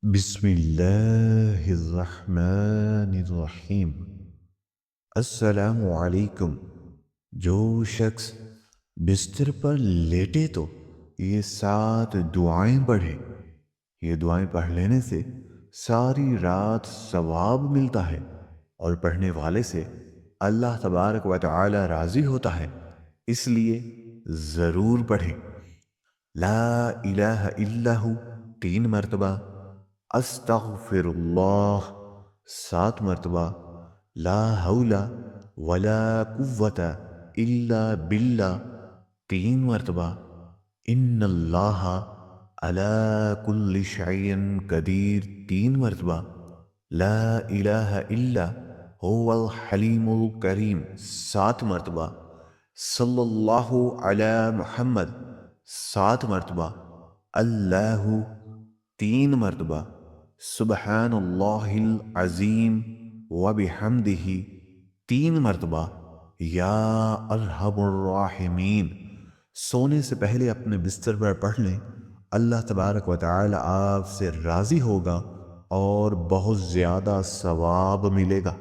بسم اللہ الرحمن الرحیم۔ السلام علیکم۔ جو شخص بستر پر لیٹے تو یہ 7 دعائیں پڑھے۔ یہ دعائیں پڑھ لینے سے ساری رات ثواب ملتا ہے اور پڑھنے والے سے اللہ تبارک و تعالی راضی ہوتا ہے، اس لیے ضرور پڑھیں۔ لا الہ الا ہو 3 مرتبہ، استغفر اللہ 7 مرتبہ، لا حول ولا قوت الا باللہ 3 مرتبہ، ان اللہ علی کل شیء قدیر 3 مرتبہ، لا الہ الا هو الحلیم الکریم 7 مرتبہ، صلی اللہ علی محمد 7 مرتبہ، اللہ 3 مرتبہ، سبحان اللہ العظیم وبحمدہ 3 مرتبہ، یا ارحم الراحمین۔ سونے سے پہلے اپنے بستر پر پڑھ لیں، اللہ تبارک و تعالی آپ سے راضی ہوگا اور بہت زیادہ ثواب ملے گا۔